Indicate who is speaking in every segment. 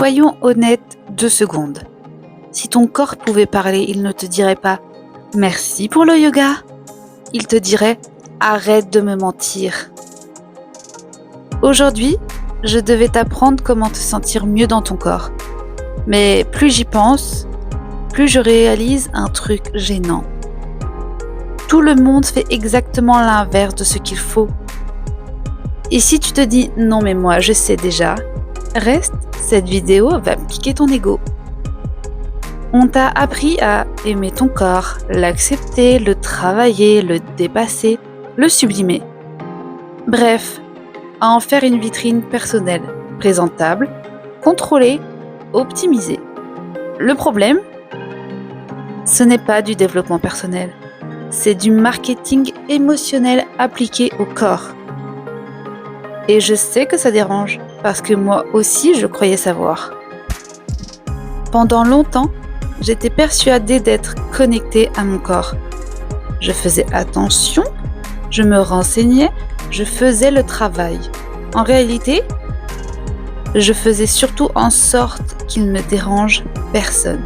Speaker 1: Soyons honnêtes 2 secondes. Si ton corps pouvait parler, il ne te dirait pas « Merci pour le yoga ». Il te dirait « Arrête de me mentir ». Aujourd'hui, je devais t'apprendre comment te sentir mieux dans ton corps. Mais plus j'y pense, plus je réalise un truc gênant. Tout le monde fait exactement l'inverse de ce qu'il faut. Et si tu te dis « Non mais moi je sais déjà », reste, cette vidéo va piquer ton ego. On t'a appris à aimer ton corps, l'accepter, le travailler, le dépasser, le sublimer. Bref, à en faire une vitrine personnelle, présentable, contrôlée, optimisée. Le problème, ce n'est pas du développement personnel, c'est du marketing émotionnel appliqué au corps. Et je sais que ça dérange, parce que moi aussi je croyais savoir. Pendant longtemps, j'étais persuadée d'être connectée à mon corps. Je faisais attention, je me renseignais, je faisais le travail. En réalité, je faisais surtout en sorte qu'il ne dérange personne.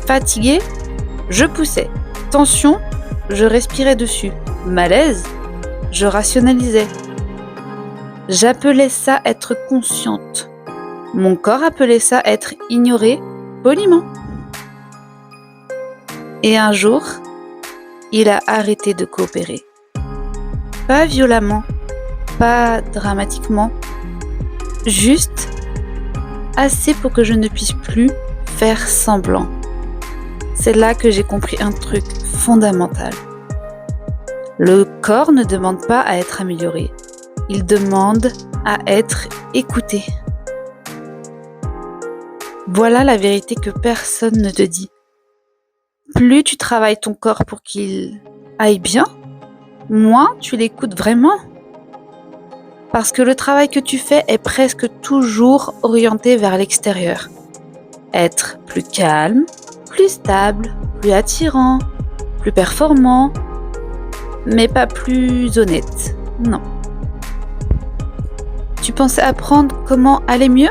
Speaker 1: Fatiguée, je poussais. Tension, je respirais dessus. Malaise, je rationalisais. J'appelais ça être consciente. Mon corps appelait ça être ignoré poliment. Et un jour, il a arrêté de coopérer. Pas violemment, pas dramatiquement, juste assez pour que je ne puisse plus faire semblant. C'est là que j'ai compris un truc fondamental. Le corps ne demande pas à être amélioré. Il demande à être écouté. Voilà la vérité que personne ne te dit. Plus tu travailles ton corps pour qu'il aille bien, moins tu l'écoutes vraiment. Parce que le travail que tu fais est presque toujours orienté vers l'extérieur. Être plus calme, plus stable, plus attirant, plus performant, mais pas plus honnête, non. Tu pensais apprendre comment aller mieux ?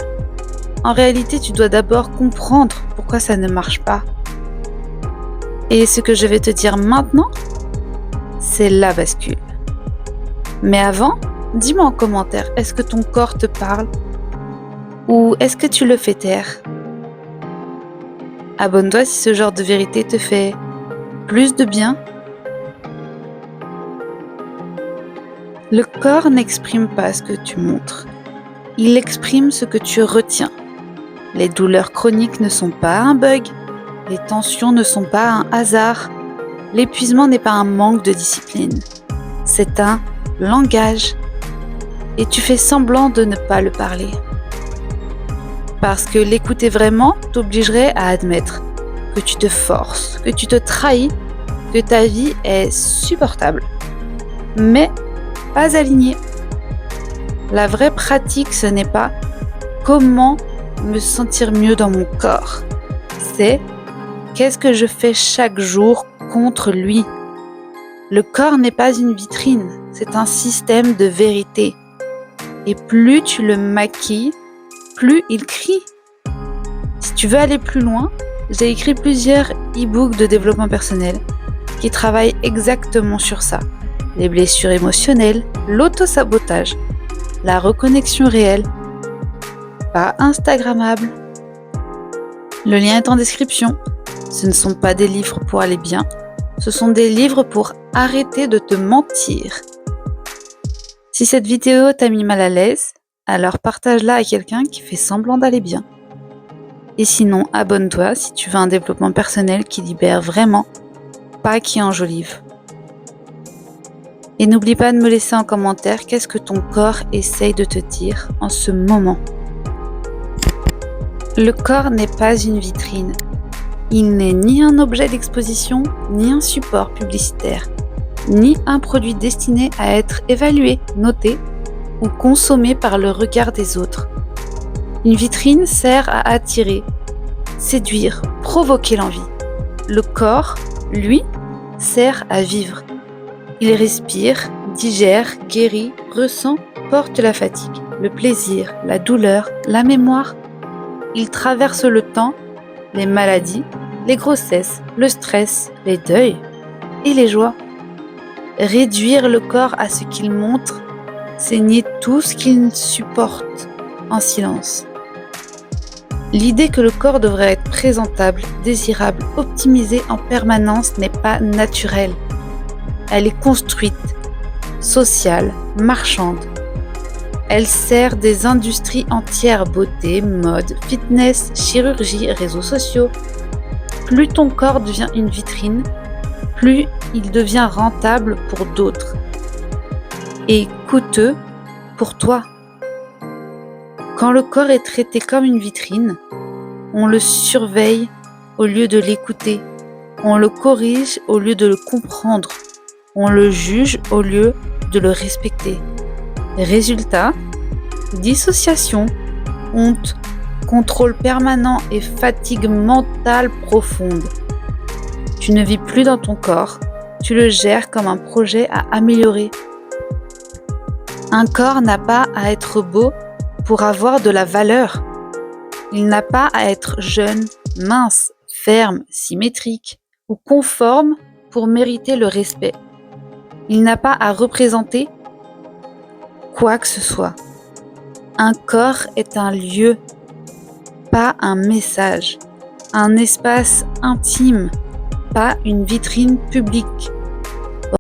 Speaker 1: En réalité, tu dois d'abord comprendre pourquoi ça ne marche pas. Et ce que je vais te dire maintenant, c'est la bascule. Mais avant, dis-moi en commentaire, est-ce que ton corps te parle ? Ou est-ce que tu le fais taire ? Abonne-toi si ce genre de vérité te fait plus de bien. Le corps n'exprime pas ce que tu montres. Il exprime ce que tu retiens. Les douleurs chroniques ne sont pas un bug. Les tensions ne sont pas un hasard. L'épuisement n'est pas un manque de discipline. C'est un langage. Et tu fais semblant de ne pas le parler. Parce que l'écouter vraiment t'obligerait à admettre que tu te forces, que tu te trahis, que ta vie est supportable. Mais pas alignée. La vraie pratique, ce n'est pas comment me sentir mieux dans mon corps. C'est qu'est-ce que je fais chaque jour contre lui. Le corps n'est pas une vitrine, c'est un système de vérité. Et plus tu le maquilles, plus il crie. Si tu veux aller plus loin, j'ai écrit plusieurs e-books de développement personnel qui travaillent exactement sur ça. Les blessures émotionnelles, l'auto-sabotage, la reconnexion réelle, pas instagrammable. Le lien est en description. Ce ne sont pas des livres pour aller bien, ce sont des livres pour arrêter de te mentir. Si cette vidéo t'a mis mal à l'aise, alors partage-la à quelqu'un qui fait semblant d'aller bien. Et sinon, abonne-toi si tu veux un développement personnel qui libère vraiment, pas qui enjolive. Et n'oublie pas de me laisser en commentaire qu'est-ce que ton corps essaye de te dire en ce moment. Le corps n'est pas une vitrine. Il n'est ni un objet d'exposition, ni un support publicitaire, ni un produit destiné à être évalué, noté ou consommé par le regard des autres. Une vitrine sert à attirer, séduire, provoquer l'envie. Le corps, lui, sert à vivre. Il respire, digère, guérit, ressent, porte la fatigue, le plaisir, la douleur, la mémoire. Il traverse le temps, les maladies, les grossesses, le stress, les deuils et les joies. Réduire le corps à ce qu'il montre, c'est nier tout ce qu'il supporte en silence. L'idée que le corps devrait être présentable, désirable, optimisé en permanence n'est pas naturelle. Elle est construite, sociale, marchande. Elle sert des industries entières, beauté, mode, fitness, chirurgie, réseaux sociaux. Plus ton corps devient une vitrine, plus il devient rentable pour d'autres et coûteux pour toi. Quand le corps est traité comme une vitrine, on le surveille au lieu de l'écouter, on le corrige au lieu de le comprendre, on le juge au lieu de le respecter. Résultat, dissociation, honte, contrôle permanent et fatigue mentale profonde. Tu ne vis plus dans ton corps, tu le gères comme un projet à améliorer. Un corps n'a pas à être beau pour avoir de la valeur. Il n'a pas à être jeune, mince, ferme, symétrique ou conforme pour mériter le respect. Il n'a pas à représenter quoi que ce soit. Un corps est un lieu, pas un message, un espace intime, pas une vitrine publique.